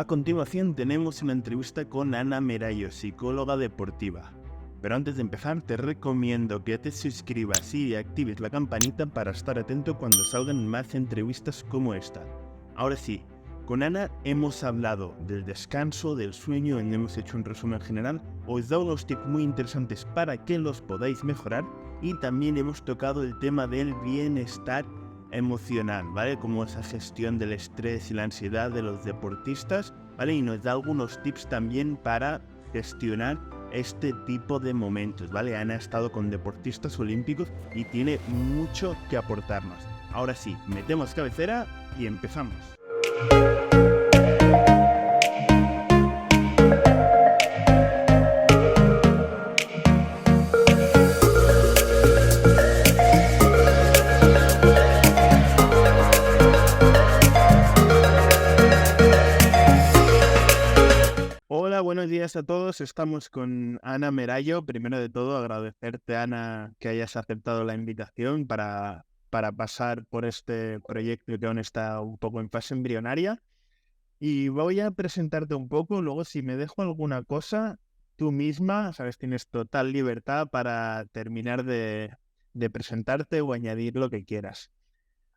A continuación tenemos una entrevista con Ana Merayo, psicóloga deportiva. Pero antes de empezar te recomiendo que te suscribas y actives la campanita para estar atento cuando salgan más entrevistas como esta. Ahora sí, con Ana hemos hablado del descanso, del sueño, hemos hecho un resumen general, os he dado unos tips muy interesantes para que los podáis mejorar y también hemos tocado el tema del bienestar emocional, ¿vale? Como esa gestión del estrés y la ansiedad de los deportistas, ¿vale? Y nos da algunos tips también para gestionar este tipo de momentos, ¿vale? Ana ha estado con deportistas olímpicos y tiene mucho que aportarnos. Ahora sí, metemos cabecera y empezamos. Hola, buenos días a todos. Estamos con Ana Merayo. Primero de todo, agradecerte, Ana, que hayas aceptado la invitación para pasar por este proyecto que aún está un poco en fase embrionaria. Y voy a presentarte un poco. Luego, si me dejo alguna cosa, tú misma, sabes, tienes total libertad para terminar de presentarte o añadir lo que quieras.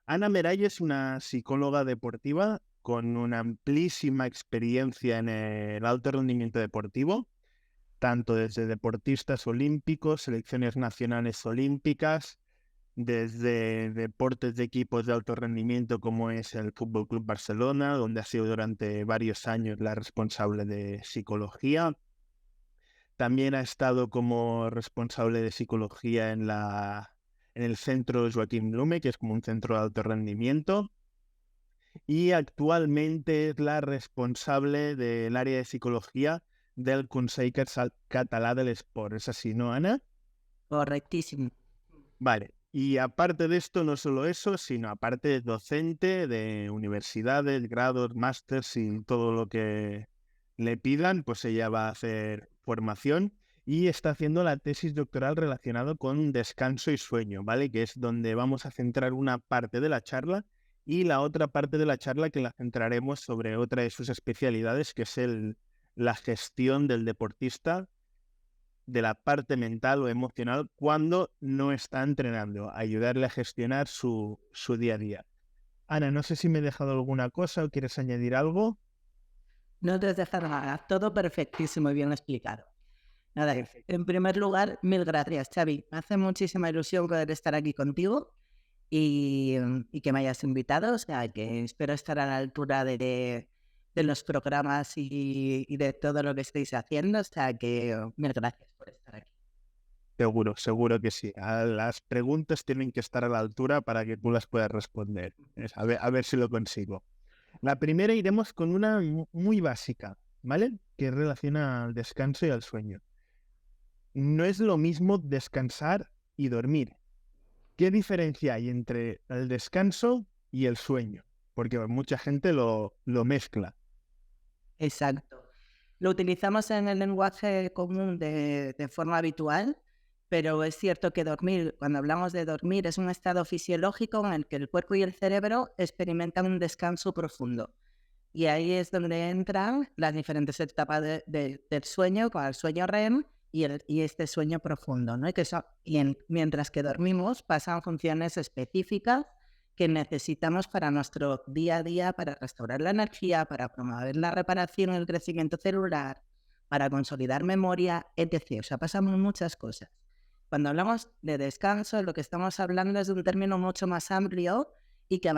Ana Merayo es una psicóloga deportiva con una amplísima experiencia en el alto rendimiento deportivo, tanto desde deportistas olímpicos, selecciones nacionales olímpicas, desde deportes de equipos de alto rendimiento como es el Fútbol Club Barcelona, donde ha sido durante varios años la responsable de psicología. También ha estado como responsable de psicología en el centro Joaquim Blume, que es como un centro de alto rendimiento. Y actualmente es la responsable del área de psicología del Consell Català de l'Esport. ¿Es así, no, Ana? Correctísimo. Vale. Y aparte de esto, no solo eso, sino aparte es docente de universidades, grados, másters y todo lo que le pidan, pues ella va a hacer formación y está haciendo la tesis doctoral relacionada con descanso y sueño, ¿vale? Que es donde vamos a centrar una parte de la charla y la otra parte de la charla que la centraremos sobre otra de sus especialidades, que es la gestión del deportista, de la parte mental o emocional cuando no está entrenando, ayudarle a gestionar su día a día. Ana, no sé si me he dejado alguna cosa o quieres añadir algo. No te dejas nada, todo perfectísimo y bien explicado. Nada, Perfecto. en primer lugar, mil gracias, Xavi. Me hace muchísima ilusión poder estar aquí contigo y que me hayas invitado. O sea, que espero estar a la altura de los programas y de todo lo que estáis haciendo. O sea, que mil gracias por estar aquí. Seguro que sí. Las preguntas tienen que estar a la altura para que tú las puedas responder. A ver si lo consigo. La primera iremos con una muy básica, ¿vale? Que relaciona al descanso y al sueño. No es lo mismo descansar y dormir. ¿Qué diferencia hay entre el descanso y el sueño? Porque mucha gente lo mezcla. Exacto. Lo utilizamos en el lenguaje común de forma habitual, pero es cierto que dormir, cuando hablamos de dormir, es un estado fisiológico en el que el cuerpo y el cerebro experimentan un descanso profundo. Y ahí es donde entran las diferentes etapas del sueño, con el sueño REM y este sueño profundo, ¿no? Mientras que dormimos, pasan funciones específicas que necesitamos para nuestro día a día, para restaurar la energía, para promover la reparación y el crecimiento celular, para consolidar memoria, etc. O sea, pasan muchas cosas. Cuando hablamos de descanso, lo que estamos hablando es de un término mucho más amplio y que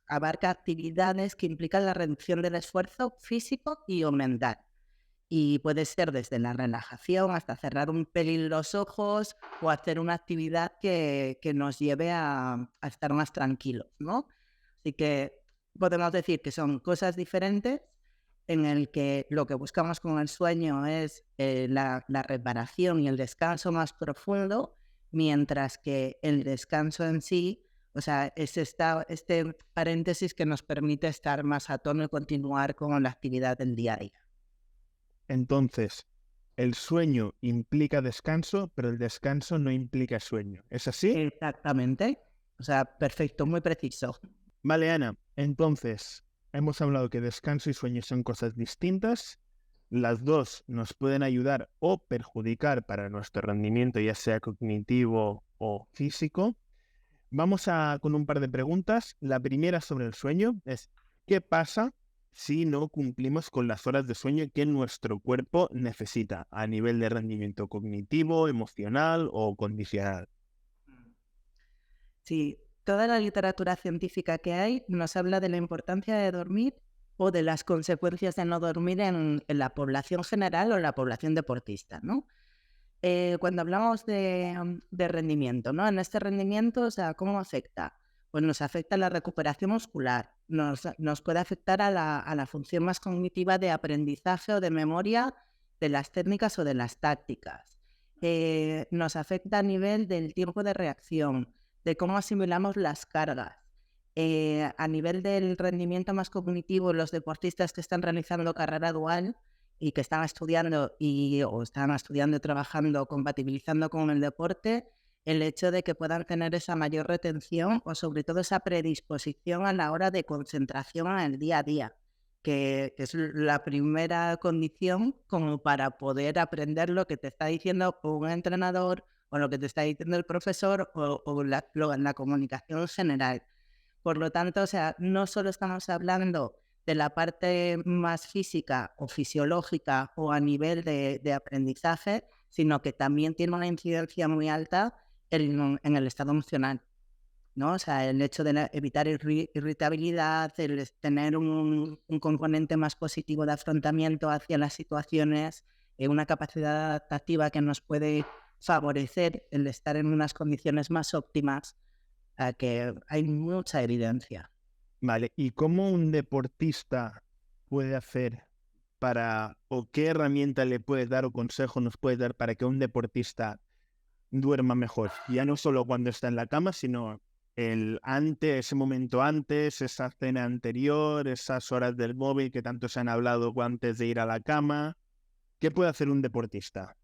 abarca actividades que implican la reducción del esfuerzo físico y o mental. Y puede ser desde la relajación hasta cerrar un pelín los ojos o hacer una actividad que nos lleve a estar más tranquilos, ¿no? Así que podemos decir que son cosas diferentes en el que lo que buscamos con el sueño es la reparación y el descanso más profundo, mientras que el descanso en sí, o sea, es este paréntesis que nos permite estar más a tono y continuar con la actividad del día a día. Entonces, el sueño implica descanso, pero el descanso no implica sueño. ¿Es así? Exactamente. O sea, perfecto, muy preciso. Vale, Ana. Entonces, hemos hablado que descanso y sueño son cosas distintas. Las dos nos pueden ayudar o perjudicar para nuestro rendimiento, ya sea cognitivo o físico. Con un par de preguntas. La primera sobre el sueño es, ¿qué pasa si no cumplimos con las horas de sueño que nuestro cuerpo necesita a nivel de rendimiento cognitivo, emocional o condicional? Sí, toda la literatura científica que hay nos habla de la importancia de dormir o de las consecuencias de no dormir en la población general o en la población deportista, ¿no? Cuando hablamos de rendimiento, ¿no? En este rendimiento, o sea, ¿cómo afecta? Pues nos afecta la recuperación muscular, nos puede afectar a la función más cognitiva de aprendizaje o de memoria de las técnicas o de las tácticas. Nos afecta a nivel del tiempo de reacción, de cómo asimilamos las cargas. A nivel del rendimiento más cognitivo, los deportistas que están realizando carrera dual y que están estudiando o están estudiando y trabajando, compatibilizando con el deporte, el hecho de que puedan tener esa mayor retención o sobre todo esa predisposición a la hora de concentración en el día a día, que es la primera condición como para poder aprender lo que te está diciendo un entrenador o lo que te está diciendo el profesor o la comunicación general. Por lo tanto, o sea, no solo estamos hablando de la parte más física o fisiológica o a nivel de aprendizaje, sino que también tiene una incidencia muy alta en el estado emocional, ¿no? O sea, el hecho de evitar irritabilidad, el tener un componente más positivo de afrontamiento hacia las situaciones, una capacidad adaptativa que nos puede favorecer el estar en unas condiciones más óptimas, que hay mucha evidencia. Vale, ¿y cómo un deportista puede hacer o qué herramienta le puedes dar o consejo nos puedes dar para que un deportista duerma mejor? Ya no solo cuando está en la cama, sino ese momento antes, esa cena anterior, esas horas del móvil que tanto se han hablado antes de ir a la cama. ¿Qué puede hacer un deportista?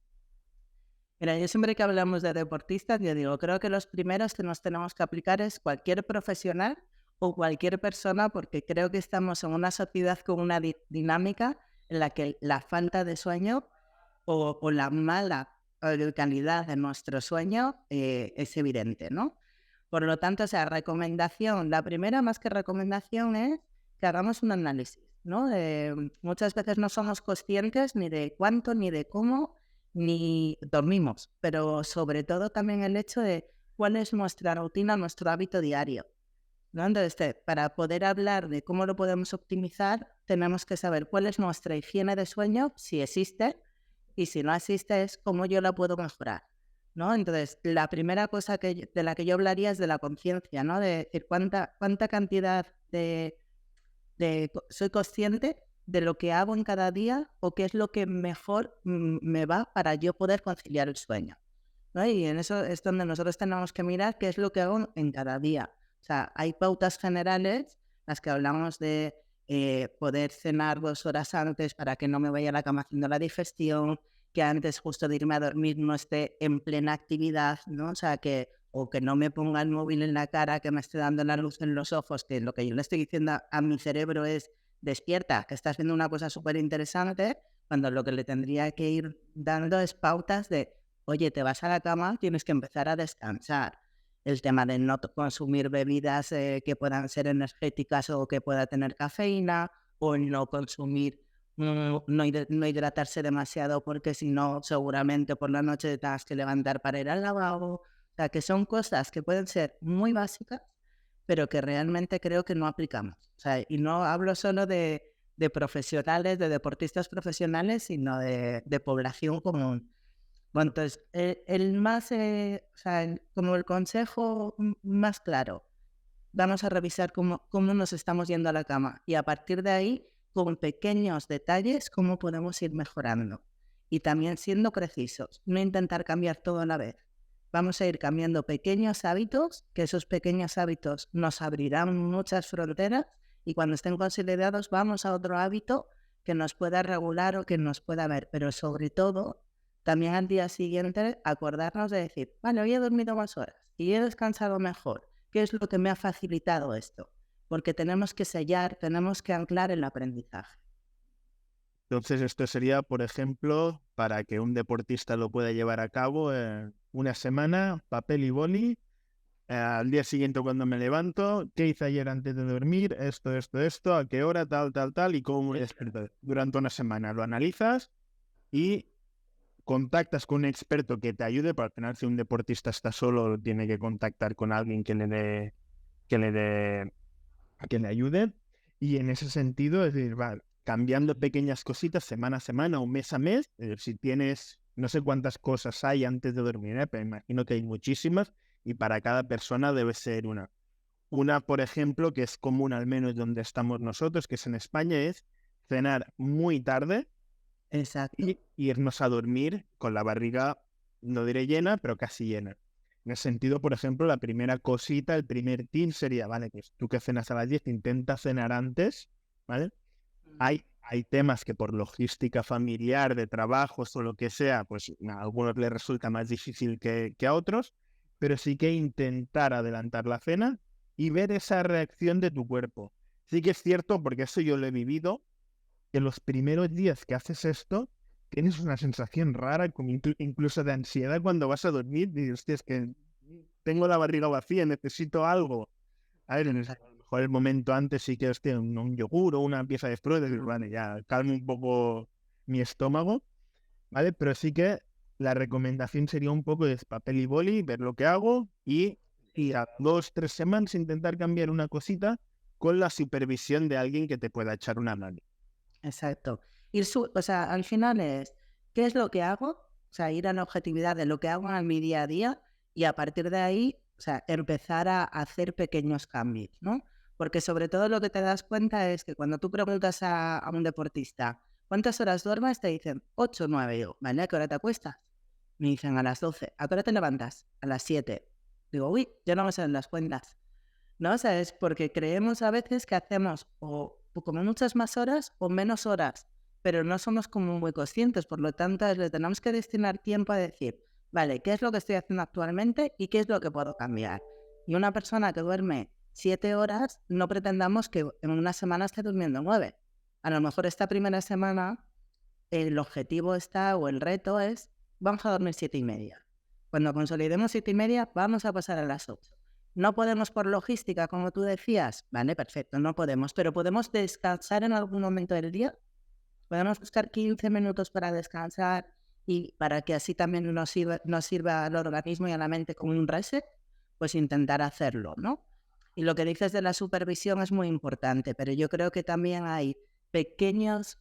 Mira, yo siempre que hablamos de deportistas, yo digo, creo que los primeros que nos tenemos que aplicar es cualquier profesional o cualquier persona, porque creo que estamos en una sociedad con una dinámica en la que la falta de sueño o la mala calidad de nuestro sueño es evidente, ¿no? Por lo tanto, o sea, recomendación, la primera más que recomendación es que hagamos un análisis, ¿no? Muchas veces no somos conscientes ni de cuánto, ni de cómo, ni dormimos, pero sobre todo también el hecho de cuál es nuestra rutina, nuestro hábito diario, ¿no? Entonces, para poder hablar de cómo lo podemos optimizar, tenemos que saber cuál es nuestra higiene de sueño, si existe, y si no existe es cómo yo la puedo mejorar, ¿no? Entonces, la primera cosa de la que yo hablaría es de la conciencia, ¿no? De decir cuánta cantidad soy consciente de lo que hago en cada día o qué es lo que mejor me va para yo poder conciliar el sueño, ¿no? Y en eso es donde nosotros tenemos que mirar qué es lo que hago en cada día. O sea, hay pautas generales, las que hablamos de poder cenar 2 horas antes para que no me vaya a la cama haciendo la digestión, que antes justo de irme a dormir no esté en plena actividad, ¿no? O sea, o que no me ponga el móvil en la cara, que me esté dando la luz en los ojos, que lo que yo le estoy diciendo a mi cerebro es despierta, que estás viendo una cosa súper interesante, cuando lo que le tendría que ir dando es pautas de, oye, te vas a la cama, tienes que empezar a descansar. El tema de no consumir bebidas que puedan ser energéticas o que pueda tener cafeína, o no consumir, no hidratarse demasiado porque si no, seguramente por la noche te tengas que levantar para ir al lavabo. O sea, que son cosas que pueden ser muy básicas, pero que realmente creo que no aplicamos. O sea, y no hablo solo de profesionales, de deportistas profesionales, sino de población común. Bueno, entonces, o sea, como el consejo más claro, vamos a revisar cómo nos estamos yendo a la cama y a partir de ahí, con pequeños detalles, cómo podemos ir mejorando. Y también siendo precisos, no intentar cambiar todo a la vez. Vamos a ir cambiando pequeños hábitos, que esos pequeños hábitos nos abrirán muchas fronteras y cuando estén consolidados vamos a otro hábito que nos pueda regular o que nos pueda ver, pero sobre todo también al día siguiente acordarnos de decir, vale, hoy he dormido más horas y he descansado mejor. ¿Qué es lo que me ha facilitado esto? porque tenemos que sellar, tenemos que anclar el aprendizaje. Entonces, esto sería, por ejemplo, para que un deportista lo pueda llevar a cabo, una semana, papel y boli, al día siguiente cuando me levanto, ¿qué hice ayer antes de dormir? Esto, a qué hora, tal, y cómo me desperté. Durante una semana lo analizas y contactas con un experto que te ayude, para al final si un deportista está solo, tiene que contactar con alguien que le ayude. Y en ese sentido, es decir, va cambiando pequeñas cositas semana a semana o mes a mes. Si tienes, no sé cuántas cosas hay antes de dormir, pero imagino que hay muchísimas y para cada persona debe ser una. Una, por ejemplo, que es común al menos donde estamos nosotros, que es en España, es cenar muy tarde Exacto. y irnos a dormir con la barriga, no diré llena, pero casi llena. En ese sentido, por ejemplo, la primera cosita, el primer tip sería, vale, pues tú que cenas a las 10, intenta cenar antes, ¿vale? Hay temas que por logística familiar, de trabajos o lo que sea, pues a algunos les resulta más difícil que a otros, pero sí que intentar adelantar la cena y ver esa reacción de tu cuerpo. Sí que es cierto, porque eso yo lo he vivido, que los primeros días que haces esto, tienes una sensación rara, como incluso de ansiedad cuando vas a dormir, y hostia, es que tengo la barriga vacía, necesito algo. A ver, a lo mejor el momento antes sí que hostia, un yogur o una pieza de fruta, decir, vale, ya calme un poco mi estómago, ¿vale? Pero sí que la recomendación sería un poco de papel y boli, ver lo que hago y a 2, 3 semanas intentar cambiar una cosita con la supervisión de alguien que te pueda echar una mano. Exacto. O sea, al final es, ¿qué es lo que hago? O sea, ir a la objetividad de lo que hago en mi día a día y a partir de ahí, o sea, empezar a hacer pequeños cambios, ¿no? Porque sobre todo lo que te das cuenta es que cuando tú preguntas a un deportista, ¿cuántas horas duermes? Te dicen 8 o 9. Yo, ¿vale? ¿A qué hora te acuestas? Me dicen a las 12. ¿A qué hora te levantas? A las 7. Digo, uy, ya no me salen las cuentas. ¿No? O sea, es porque creemos a veces que hacemos o como muchas más horas o menos horas, pero no somos como muy conscientes, por lo tanto le tenemos que destinar tiempo a decir, vale, ¿qué es lo que estoy haciendo actualmente y qué es lo que puedo cambiar? Y una persona que duerme 7 horas, no pretendamos que en una semana esté durmiendo 9. A lo mejor esta primera semana el objetivo está o el reto es, vamos a dormir 7:30. Cuando consolidemos 7:30, vamos a pasar a las 8. No podemos por logística, como tú decías. Vale, perfecto, no podemos, pero podemos descansar en algún momento del día. Podemos buscar 15 minutos para descansar y para que así también nos sirva al organismo y a la mente como un reset, pues intentar hacerlo, ¿no? Y lo que dices de la supervisión es muy importante, pero yo creo que también hay pequeñas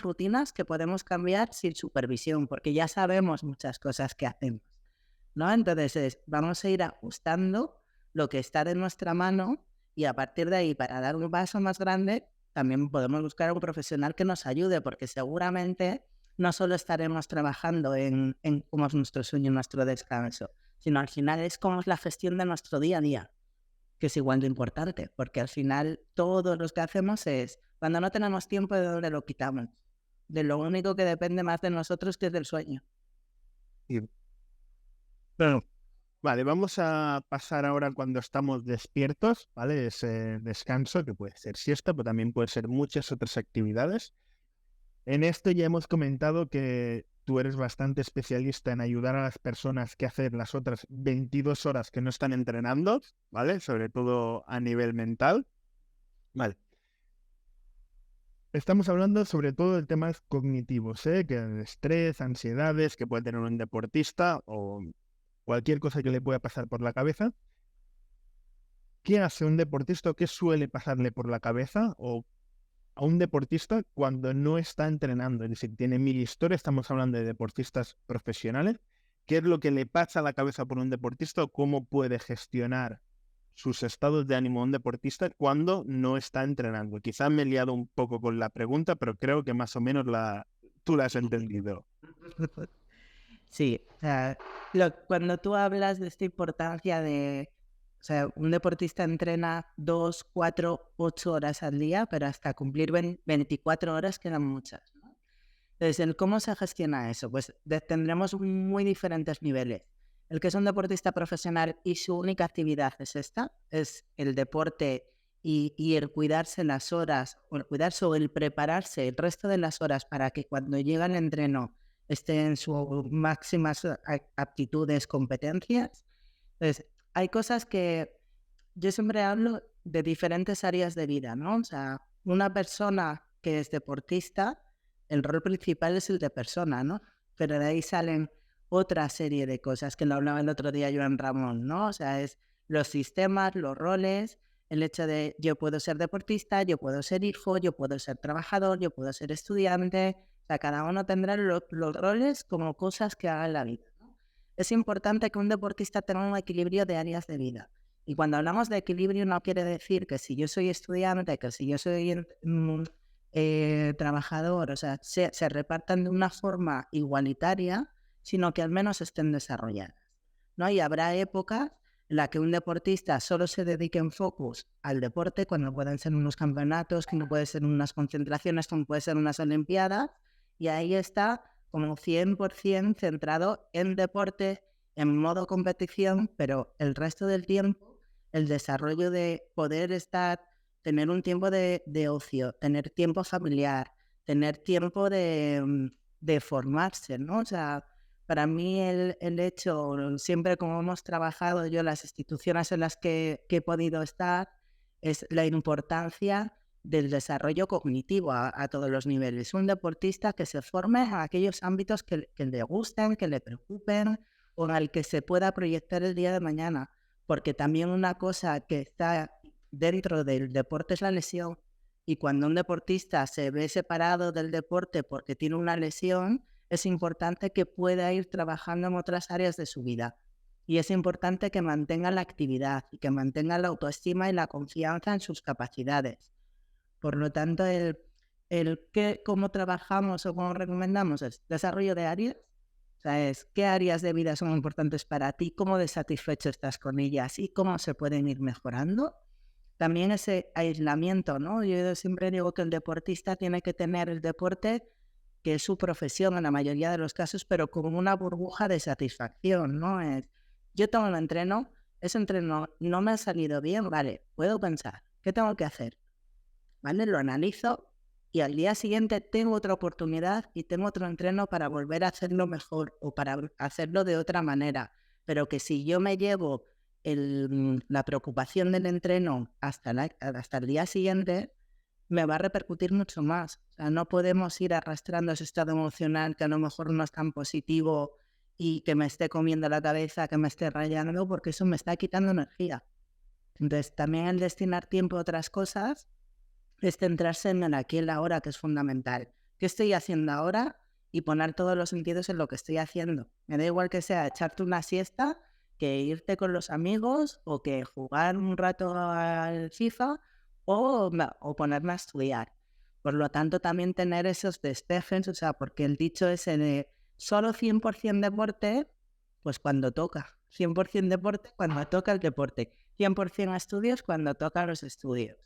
rutinas que podemos cambiar sin supervisión, porque ya sabemos muchas cosas que hacemos, ¿no? Entonces vamos a ir ajustando lo que está de nuestra mano y a partir de ahí, para dar un paso más grande, también podemos buscar a un profesional que nos ayude, porque seguramente no solo estaremos trabajando en cómo es nuestro sueño y nuestro descanso, sino al final es cómo es la gestión de nuestro día a día, que es igual de importante, porque al final todo lo que hacemos es, cuando no tenemos tiempo, ¿de dónde lo quitamos? De lo único que depende más de nosotros, que es del sueño. Y, bueno, vale, vamos a pasar ahora cuando estamos despiertos, ¿vale? Ese descanso, que puede ser siesta, pero también puede ser muchas otras actividades. En esto ya hemos comentado que tú eres bastante especialista en ayudar a las personas que hacen las otras 22 horas que no están entrenando, ¿vale? Sobre todo a nivel mental. Vale. Estamos hablando sobre todo de temas cognitivos, ¿eh? Que el estrés, ansiedades que puede tener un deportista o cualquier cosa que le pueda pasar por la cabeza. ¿Qué hace un deportista o qué suele pasarle por la cabeza o a un deportista cuando no está entrenando? Es decir, tiene mil historias, estamos hablando de deportistas profesionales. ¿Qué es lo que le pasa a la cabeza por un deportista o cómo puede gestionar sus estados de ánimo a un deportista cuando no está entrenando? Quizás me he liado un poco con la pregunta, pero creo que más o menos tú la has entendido. Sí, o sea, cuando tú hablas de esta importancia de, o sea, un deportista entrena 2, 4, 8 horas al día, pero hasta cumplir 24 horas quedan muchas, ¿no? Entonces, el cómo se gestiona eso, pues tendremos muy diferentes niveles. El que es un deportista profesional y su única actividad es esta, es el deporte y el cuidarse las horas, o el cuidarse o el prepararse el resto de las horas para que cuando llega el entreno esté en sus máximas aptitudes, competencias. Entonces, hay cosas que yo siempre hablo de diferentes áreas de vida, ¿no? O sea, una persona que es deportista, el rol principal es el de persona, ¿no? Pero de ahí salen otra serie de cosas que lo hablaba el otro día Joan Ramón, ¿no? O sea, es los sistemas, los roles, el hecho de yo puedo ser deportista, yo puedo ser hijo, yo puedo ser trabajador, yo puedo ser estudiante. O sea, cada uno tendrá los roles como cosas que haga en la vida, ¿no? Es importante que un deportista tenga un equilibrio de áreas de vida. Y cuando hablamos de equilibrio no quiere decir que si yo soy estudiante, que si yo soy trabajador, o sea, se repartan de una forma igualitaria, sino que al menos estén desarrolladas, ¿no? Y habrá épocas en las que un deportista solo se dedique en focus al deporte, cuando pueden ser unos campeonatos, que no pueden ser unas concentraciones, como pueden ser unas olimpiadas, y ahí está como 100% centrado en deporte, en modo competición, pero el resto del tiempo, el desarrollo de poder tener un tiempo de ocio, tener tiempo familiar, tener tiempo de formarse, ¿no? O sea, para mí el hecho, siempre como hemos trabajado yo, las instituciones en las que he podido estar, es la importancia del desarrollo cognitivo a todos los niveles. Un deportista que se forme en aquellos ámbitos que le gusten, que le preocupen o en el que se pueda proyectar el día de mañana. Porque también una cosa que está dentro del deporte es la lesión. Y cuando un deportista se ve separado del deporte porque tiene una lesión, es importante que pueda ir trabajando en otras áreas de su vida. Y es importante que mantenga la actividad y que mantenga la autoestima y la confianza en sus capacidades. Por lo tanto, cómo trabajamos o cómo recomendamos es desarrollo de áreas. O sea, es qué áreas de vida son importantes para ti, cómo de satisfecho estás con ellas y cómo se pueden ir mejorando. También ese aislamiento, ¿no? Yo siempre digo que el deportista tiene que tener el deporte, que es su profesión en la mayoría de los casos, pero como una burbuja de satisfacción, ¿no? Yo tengo un entreno, ese entreno no me ha salido bien, vale, puedo pensar, ¿qué tengo que hacer? ¿Vale? Lo analizo y al día siguiente tengo otra oportunidad y tengo otro entreno para volver a hacerlo mejor o para hacerlo de otra manera. Pero que si yo me llevo la preocupación del entreno hasta el día siguiente, me va a repercutir mucho más. O sea, no podemos ir arrastrando ese estado emocional que a lo mejor no es tan positivo y que me esté comiendo la cabeza, que me esté rayando, porque eso me está quitando energía. Entonces, también el destinar tiempo a otras cosas es centrarse en el aquí y en la ahora, que es fundamental. ¿Qué estoy haciendo ahora? Y poner todos los sentidos en lo que estoy haciendo. Me da igual que sea echarte una siesta, que irte con los amigos, o que jugar un rato al FIFA, o ponerme a estudiar. Por lo tanto, también tener esos despejes, o sea, porque el dicho ese de solo 100% deporte, pues cuando toca. 100% deporte cuando toca el deporte. 100% estudios cuando toca los estudios.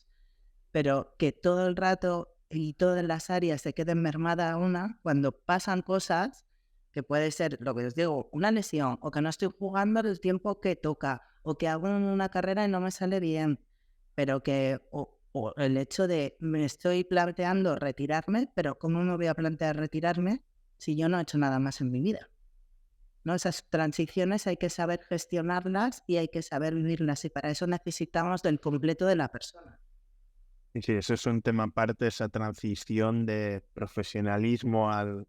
Pero que todo el rato y todas las áreas se queden mermadas una cuando pasan cosas, que puede ser, lo que os digo, una lesión, o que no estoy jugando el tiempo que toca, o que hago una carrera y no me sale bien, pero o el hecho de me estoy planteando retirarme, pero ¿cómo me voy a plantear retirarme si yo no he hecho nada más en mi vida? ¿No? Esas transiciones hay que saber gestionarlas y hay que saber vivirlas, y para eso necesitamos del completo de la persona. Y sí, eso es un tema aparte, esa transición de profesionalismo al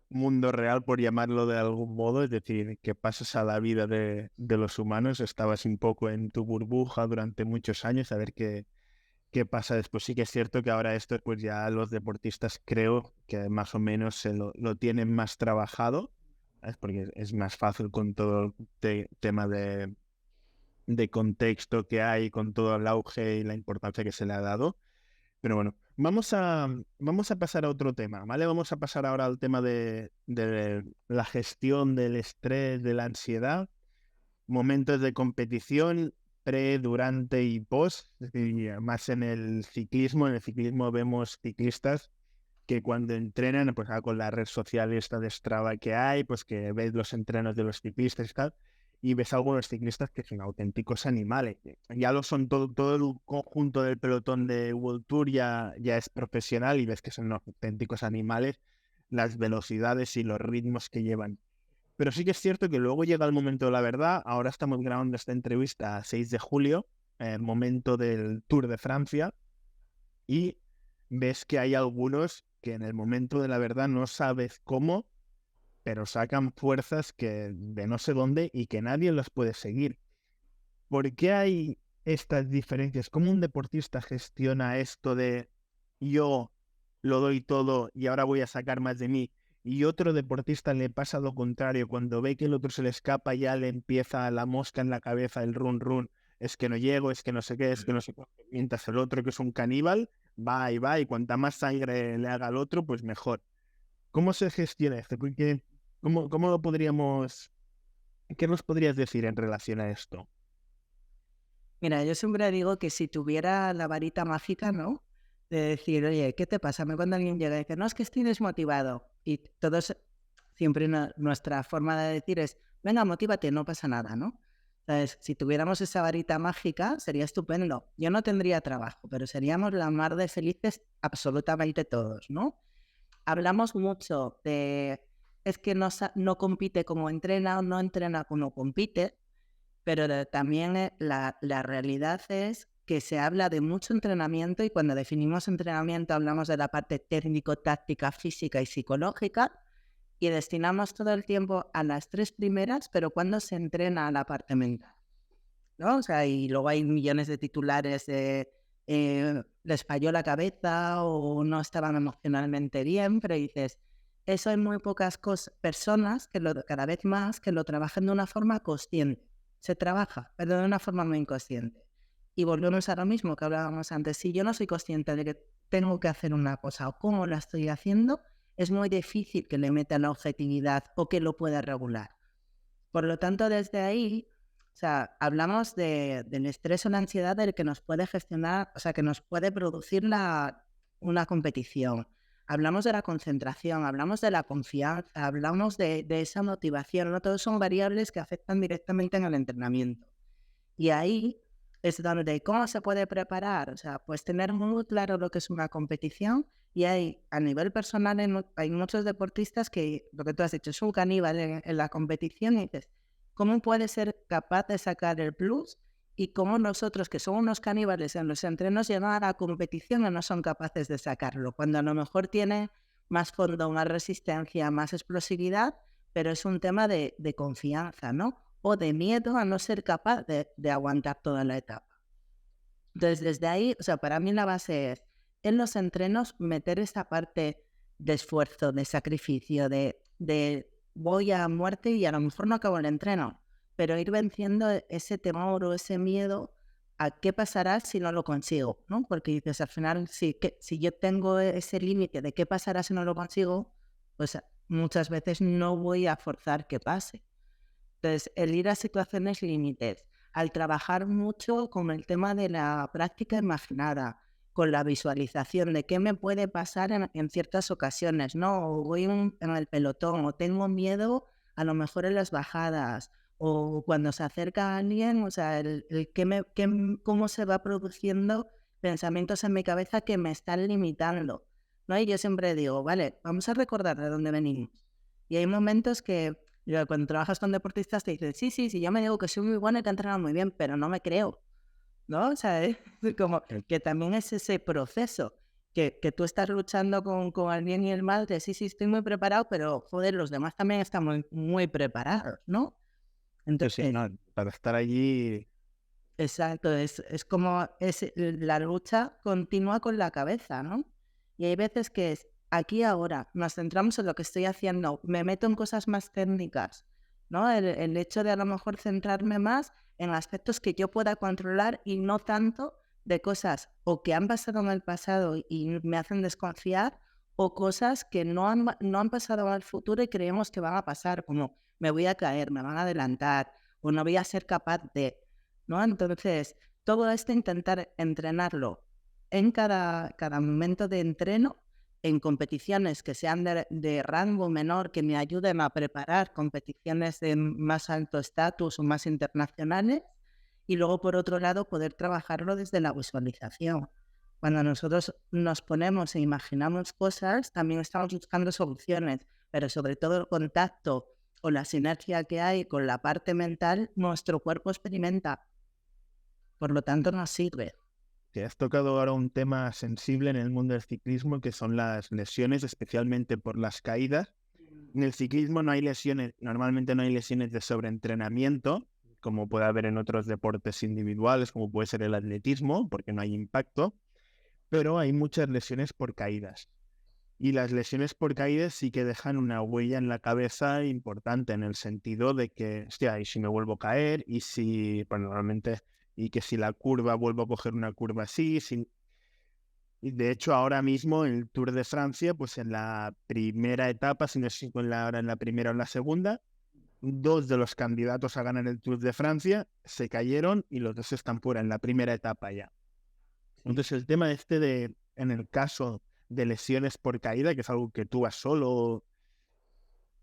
mundo real, por llamarlo de algún modo, es decir, que pasas a la vida de los humanos, estabas un poco en tu burbuja durante muchos años, a ver qué pasa después. Sí que es cierto que ahora esto, pues ya los deportistas creo que más o menos lo tienen más trabajado, ¿sabes? Porque es más fácil con todo el tema de contexto que hay, con todo el auge y la importancia que se le ha dado. Pero bueno, vamos a pasar a otro tema, ¿vale? Vamos a pasar ahora al tema de la gestión del estrés, de la ansiedad, momentos de competición, pre, durante y post. Es decir, más en el ciclismo. En el ciclismo vemos ciclistas que cuando entrenan, pues con la red social esta de Strava que hay, pues que ves los entrenos de los ciclistas y tal, y ves a algunos ciclistas que son auténticos animales. Ya lo son todo el conjunto del pelotón de World Tour ya es profesional y ves que son auténticos animales las velocidades y los ritmos que llevan. Pero sí que es cierto que luego llega el momento de la verdad. Ahora estamos grabando esta entrevista a 6 de julio, el momento del Tour de Francia, y ves que hay algunos que en el momento de la verdad no sabes cómo, pero sacan fuerzas que de no sé dónde y que nadie los puede seguir. ¿Por qué hay estas diferencias? ¿Cómo un deportista gestiona esto de yo lo doy todo y ahora voy a sacar más de mí? Y otro deportista le pasa lo contrario, cuando ve que el otro se le escapa ya le empieza la mosca en la cabeza, el run run, es que no llego, es que no sé qué, es que no sé qué. Mientras el otro, que es un caníbal, va y cuanta más sangre le haga al otro, pues mejor. ¿Cómo se gestiona esto? ¿Cómo lo podríamos... ¿Qué nos podrías decir en relación a esto? Mira, yo siempre digo que si tuviera la varita mágica, ¿no? De decir, oye, ¿qué te pasa? Cuando alguien llega y dice, no, es que estoy desmotivado. Y todos, siempre nuestra forma de decir es, venga, motívate, no pasa nada, ¿no? Entonces, si tuviéramos esa varita mágica, sería estupendo. Yo no tendría trabajo, pero seríamos la mar de felices absolutamente todos, ¿no? Hablamos mucho de, es que no compite como entrena o no entrena como compite, pero también la realidad es que se habla de mucho entrenamiento y cuando definimos entrenamiento hablamos de la parte técnico, táctica, física y psicológica y destinamos todo el tiempo a las tres primeras, pero cuando se entrena a la parte mental, ¿no? O sea, y luego hay millones de titulares de les falló la cabeza o no estaban emocionalmente bien, pero dices, eso hay muy pocas personas que cada vez más que lo trabajan de una forma consciente. Se trabaja, pero de una forma muy inconsciente. Y volvemos a lo mismo que hablábamos antes. Si yo no soy consciente de que tengo que hacer una cosa o cómo la estoy haciendo, es muy difícil que le meta la objetividad o que lo pueda regular. Por lo tanto, desde ahí, o sea, hablamos del estrés o la ansiedad del que nos puede gestionar, o sea, que nos puede producir una competición. Hablamos de la concentración, hablamos de la confianza, hablamos de esa motivación, ¿no? Todos son variables que afectan directamente en el entrenamiento. Y ahí es donde, ¿cómo se puede preparar? O sea, pues tener muy claro lo que es una competición y hay, a nivel personal, hay muchos deportistas que, lo que tú has dicho, es un caníbal en la competición y dices, ¿cómo puede ser capaz de sacar el plus? Y cómo nosotros, que somos unos caníbales en los entrenos, llegan a la competición y no son capaces de sacarlo, cuando a lo mejor tiene más fondo, más resistencia, más explosividad, pero es un tema de confianza, ¿no? O de miedo a no ser capaz de aguantar toda la etapa. Entonces, desde ahí, o sea, para mí la base es, en los entrenos, meter esa parte de esfuerzo, de sacrificio, de voy a muerte y a lo mejor no acabo el entreno, pero ir venciendo ese temor o ese miedo a qué pasará si no lo consigo, ¿no? Porque dices, al final, si yo tengo ese límite de qué pasará si no lo consigo, pues muchas veces no voy a forzar que pase. Entonces, el ir a situaciones límites, al trabajar mucho con el tema de la práctica imaginada, con la visualización de qué me puede pasar en ciertas ocasiones, ¿no? O voy en el pelotón, o tengo miedo a lo mejor en las bajadas, o cuando se acerca alguien, o sea, cómo se va produciendo pensamientos en mi cabeza que me están limitando, ¿no? Y yo siempre digo, vale, vamos a recordar de dónde venimos. Y hay momentos que cuando trabajas con deportistas te dicen, sí, yo me digo que soy muy buena y que he entrenado muy bien, pero no me creo, ¿no? O sea, es como que también es ese proceso que tú estás luchando con el bien y el mal de sí, estoy muy preparado, pero joder, los demás también están muy preparados, ¿no? Sí, Entonces, no, para estar allí. exacto, es como la lucha continua con la cabeza, ¿no? Y hay veces que es aquí ahora, nos centramos en lo que estoy haciendo, me meto en cosas más técnicas, ¿no? El hecho de a lo mejor centrarme más en aspectos que yo pueda controlar y no tanto de cosas o que han pasado en el pasado y me hacen desconfiar o cosas que no han pasado en el futuro y creemos que van a pasar, como me voy a caer, me van a adelantar o no voy a ser capaz de... ¿no? Entonces, todo esto intentar entrenarlo en cada momento de entreno en competiciones que sean de rango menor, que me ayuden a preparar competiciones de más alto estatus o más internacionales, y luego, por otro lado, poder trabajarlo desde la visualización. Cuando nosotros nos ponemos e imaginamos cosas, también estamos buscando soluciones, pero sobre todo el contacto o la sinergia que hay con la parte mental, nuestro cuerpo experimenta. Por lo tanto, nos sirve. Te has tocado ahora un tema sensible en el mundo del ciclismo, que son las lesiones, especialmente por las caídas. En el ciclismo no hay lesiones, normalmente no hay lesiones de sobreentrenamiento, como puede haber en otros deportes individuales, como puede ser el atletismo, porque no hay impacto, pero hay muchas lesiones por caídas. Y las lesiones por caídas sí que dejan una huella en la cabeza importante, en el sentido de que, hostia, ¿y si me vuelvo a caer? Y si, pues normalmente, y que si la curva, vuelvo a coger una curva así, y de hecho ahora mismo en el Tour de Francia, pues en la primera etapa, si no sé si ahora en la primera o en la segunda, 2 de los candidatos a ganar el Tour de Francia se cayeron y los 2 están fuera en la primera etapa ya. Entonces el tema en el caso de lesiones por caída, que es algo que tú vas solo,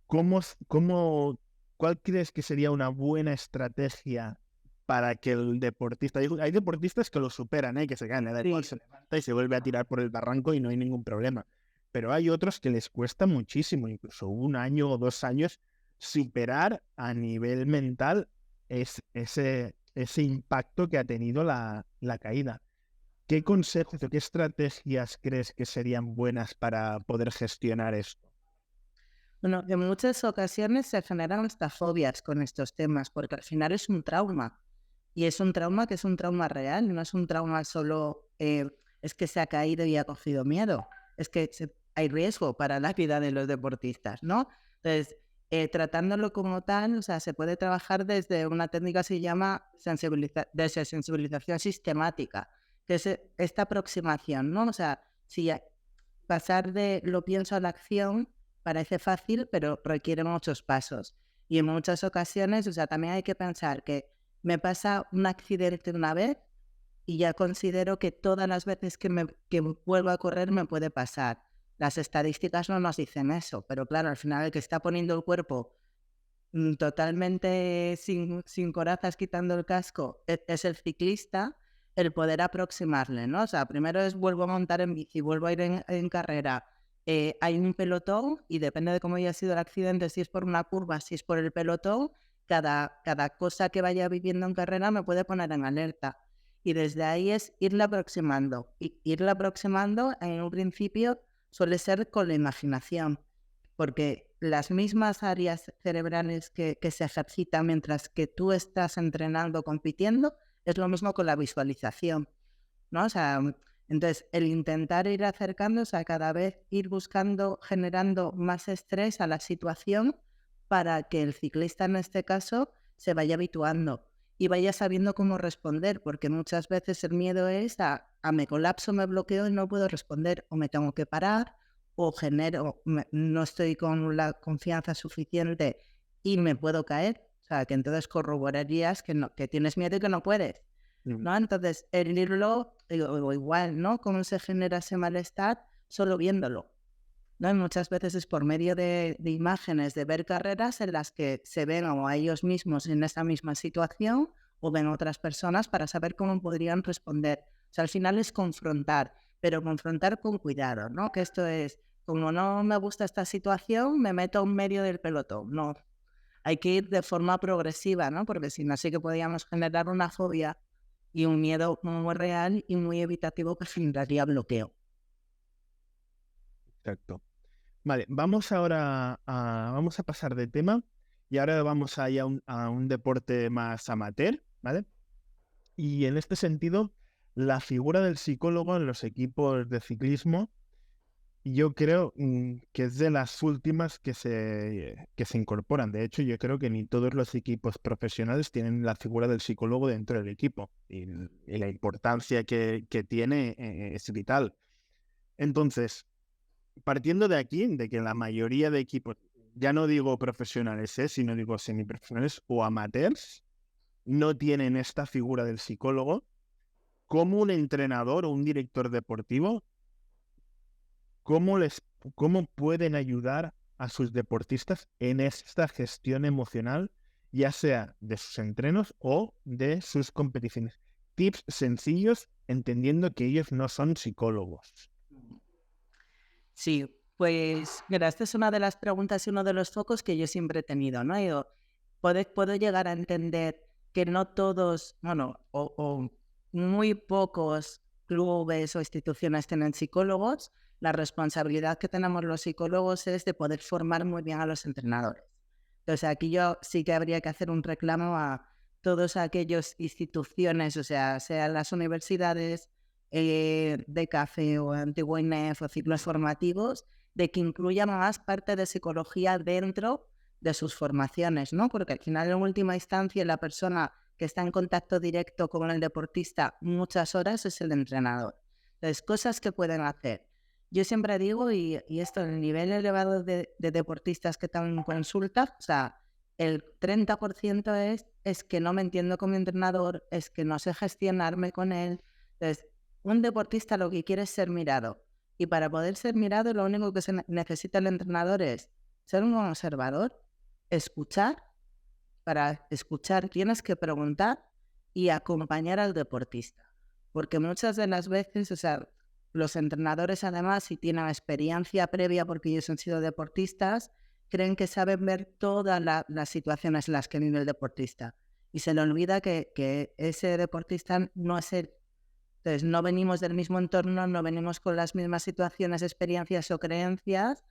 ¿cuál crees que sería una buena estrategia para que el deportista... Hay deportistas que lo superan, que se caen, le da igual, se levanta y se vuelve a tirar por el barranco y no hay ningún problema. Pero hay otros que les cuesta muchísimo, incluso 1 año o 2 años, superar a nivel mental ese impacto que ha tenido la caída. ¿Qué consejos o qué estrategias crees que serían buenas para poder gestionar esto? Bueno, en muchas ocasiones se generan hasta fobias con estos temas, porque al final es un trauma. Y es un trauma que es un trauma real, no es un trauma solo, es que se ha caído y ha cogido miedo. Es que hay riesgo para la vida de los deportistas, ¿no? Entonces, tratándolo como tal, o sea, se puede trabajar desde una técnica que se llama sensibilización sistemática, que es esta aproximación, ¿no? O sea, si pasar de lo pienso a la acción parece fácil, pero requiere muchos pasos. Y en muchas ocasiones, o sea, también hay que pensar que me pasa un accidente una vez y ya considero que todas las veces que vuelvo a correr me puede pasar. Las estadísticas no nos dicen eso, pero claro, al final el que está poniendo el cuerpo totalmente sin corazas, quitando el casco, es el ciclista, el poder aproximarle, ¿no? O sea, primero vuelvo a montar en bici, vuelvo a ir en carrera, hay un pelotón y depende de cómo haya sido el accidente, si es por una curva, si es por el pelotón, cada cosa que vaya viviendo en carrera me puede poner en alerta. Y desde ahí es irla aproximando. Y irla aproximando en un principio suele ser con la imaginación, porque las mismas áreas cerebrales que se ejercitan mientras que tú estás entrenando, compitiendo, es lo mismo con la visualización, ¿no? O sea, entonces el intentar ir acercándose a cada vez ir buscando, generando más estrés a la situación para que el ciclista en este caso se vaya habituando y vaya sabiendo cómo responder, porque muchas veces el miedo es a me colapso, me bloqueo y no puedo responder, o me tengo que parar, o no estoy con la confianza suficiente y me puedo caer. O sea, que entonces corroborarías que tienes miedo y que no puedes, ¿no? Entonces, el irlo, o igual, ¿no? ¿Cómo se genera ese malestar? Solo viéndolo, ¿no? Y muchas veces es por medio de imágenes, de ver carreras en las que se ven o a ellos mismos en esa misma situación o ven otras personas para saber cómo podrían responder. O sea, al final es confrontar, pero confrontar con cuidado, ¿no? Que esto es, como no me gusta esta situación, me meto en medio del pelotón. No, hay que ir de forma progresiva, ¿no? Porque si no, sí que podríamos generar una fobia y un miedo muy real y muy evitativo que generaría bloqueo. Exacto. Vale, vamos ahora vamos a pasar de tema y ahora vamos a ir a un deporte más amateur, ¿vale? Y en este sentido, la figura del psicólogo en los equipos de ciclismo, yo creo que es de las últimas que se incorporan. De hecho, yo creo que ni todos los equipos profesionales tienen la figura del psicólogo dentro del equipo. Y la importancia que tiene es vital. Entonces, partiendo de aquí, de que la mayoría de equipos, ya no digo profesionales, sino digo semiprofesionales o amateurs, no tienen esta figura del psicólogo, ¿cómo un entrenador o un director deportivo ¿cómo cómo pueden ayudar a sus deportistas en esta gestión emocional, ya sea de sus entrenos o de sus competiciones? Tips sencillos, entendiendo que ellos no son psicólogos. Sí, pues mira, esta es una de las preguntas y uno de los focos que yo siempre he tenido, ¿no? Yo puedo llegar a entender que no todos, bueno, o muy pocos clubes o instituciones tienen psicólogos. La responsabilidad que tenemos los psicólogos es de poder formar muy bien a los entrenadores. Entonces, aquí yo sí que habría que hacer un reclamo a todas aquellas instituciones, o sea, sean las universidades, de CAFE o Antiguo INEF o ciclos formativos, de que incluyan más parte de psicología dentro de sus formaciones, ¿no? Porque al final, en última instancia, la persona que está en contacto directo con el deportista muchas horas es el entrenador. Entonces, cosas que pueden hacer. Yo siempre digo, y esto, el nivel elevado de deportistas que están en consulta, o sea, el 30% es que no me entiendo con mi entrenador, es que no sé gestionarme con él. Entonces, un deportista lo que quiere es ser mirado. Y para poder ser mirado, lo único que se necesita el entrenador es ser un buen observador, escuchar. Para escuchar tienes que preguntar y acompañar al deportista. Porque muchas de las veces, o sea, los entrenadores además, si tienen experiencia previa porque ellos han sido deportistas, creen que saben ver todas las situaciones en las que vive el deportista. Y se le olvida que ese deportista no es él. Entonces, no venimos del mismo entorno, no venimos con las mismas situaciones, experiencias o creencias.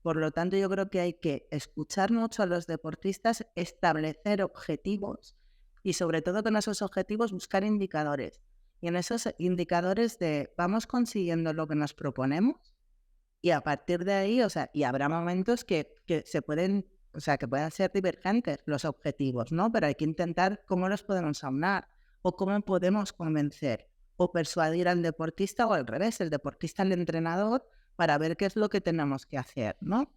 Por lo tanto, yo creo que hay que escuchar mucho a los deportistas, establecer objetivos y sobre todo con esos objetivos buscar indicadores. Y en esos indicadores de vamos consiguiendo lo que nos proponemos y a partir de ahí, o sea, y habrá momentos que se pueden, o sea, que puedan ser divergentes los objetivos, ¿no? Pero hay que intentar cómo los podemos aunar o cómo podemos convencer o persuadir al deportista o al revés, el deportista al entrenador para ver qué es lo que tenemos que hacer, ¿no?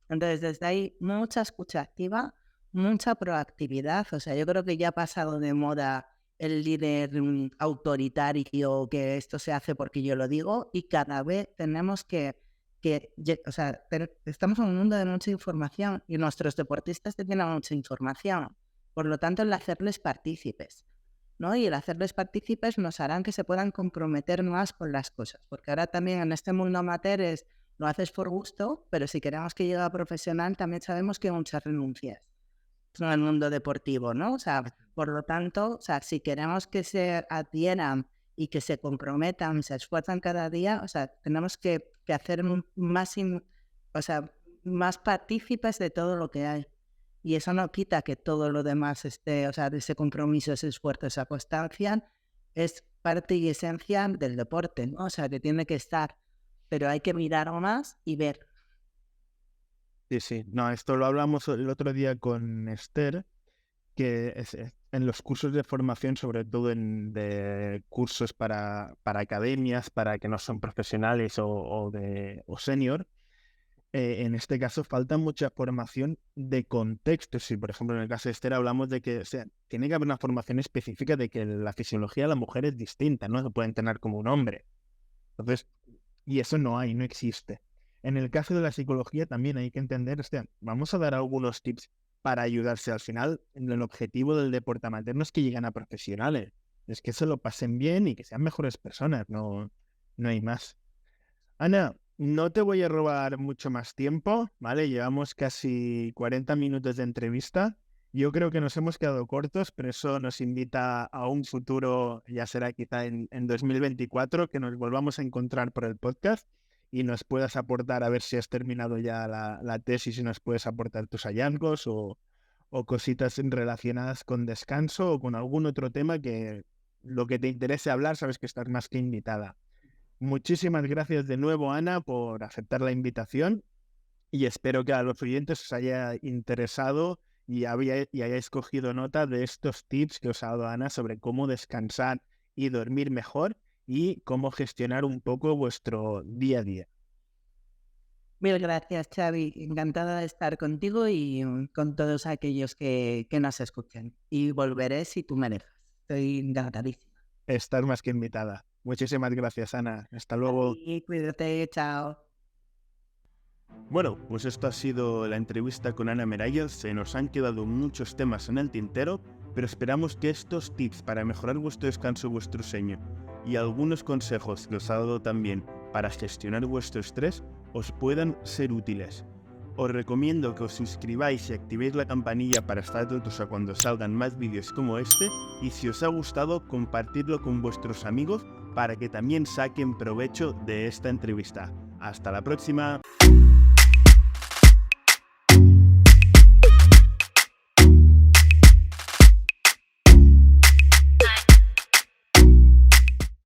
Entonces, desde ahí, mucha escucha activa, mucha proactividad. O sea, yo creo que ya ha pasado de moda el líder autoritario, que esto se hace porque yo lo digo, y cada vez tenemos o sea, estamos en un mundo de mucha información y nuestros deportistas tienen mucha información. Por lo tanto, el hacerles partícipes, ¿no? Y el hacerles partícipes nos harán que se puedan comprometer más con las cosas, porque ahora también en este mundo amateur lo haces por gusto, pero si queremos que llegue a profesional también sabemos que hay muchas renuncias en el mundo deportivo, ¿no? O sea, por lo tanto, o sea, si queremos que se adhieran y que se comprometan, se esfuerzan cada día, o sea, tenemos que hacer más, o sea, más partícipes de todo lo que hay. Y eso no quita que todo lo demás esté, o sea, de ese compromiso, ese esfuerzo, esa constancia, es parte y esencia del deporte, ¿no? O sea, que tiene que estar, pero hay que mirar más y ver. Sí, sí. No, esto lo hablamos el otro día con Esther, que en los cursos de formación, sobre todo de cursos para academias, para que no son profesionales o senior, en este caso falta mucha formación de contexto. Si, por ejemplo, en el caso de Esther hablamos de que, o sea, tiene que haber una formación específica de que la fisiología de la mujer es distinta, no se puede entrenar como un hombre. Entonces, y eso no hay, no existe. En el caso de la psicología también hay que entender, o sea, vamos a dar algunos tips para ayudarse. Al final, el objetivo del deporte amateur no es que lleguen a profesionales, es que se lo pasen bien y que sean mejores personas, no, no hay más. Ana, no te voy a robar mucho más tiempo, ¿vale? Llevamos casi 40 minutos de entrevista. Yo creo que nos hemos quedado cortos, pero eso nos invita a un futuro, ya será quizá en 2024, que nos volvamos a encontrar por el podcast y nos puedas aportar, a ver si has terminado ya la tesis y nos puedes aportar tus hallazgos o cositas relacionadas con descanso o con algún otro tema que lo que te interese hablar, sabes que estás más que invitada. Muchísimas gracias de nuevo, Ana, por aceptar la invitación y espero que a los oyentes os haya interesado y hayáis cogido nota de estos tips que os ha dado Ana sobre cómo descansar y dormir mejor y cómo gestionar un poco vuestro día a día. Mil gracias, Xavi. Encantada de estar contigo y con todos aquellos que nos escuchen. Y volveré si tú me dejas. Estoy encantadísima. Estás más que invitada. Muchísimas gracias, Ana. Hasta luego. Y cuídate, chao. Bueno, pues esto ha sido la entrevista con Ana Merayo. Se nos han quedado muchos temas en el tintero, pero esperamos que estos tips para mejorar vuestro descanso y vuestro sueño y algunos consejos que os ha dado también para gestionar vuestro estrés os puedan ser útiles. Os recomiendo que os suscribáis y activéis la campanilla para estar atentos a cuando salgan más vídeos como este, y si os ha gustado, compartidlo con vuestros amigos para que también saquen provecho de esta entrevista. ¡Hasta la próxima!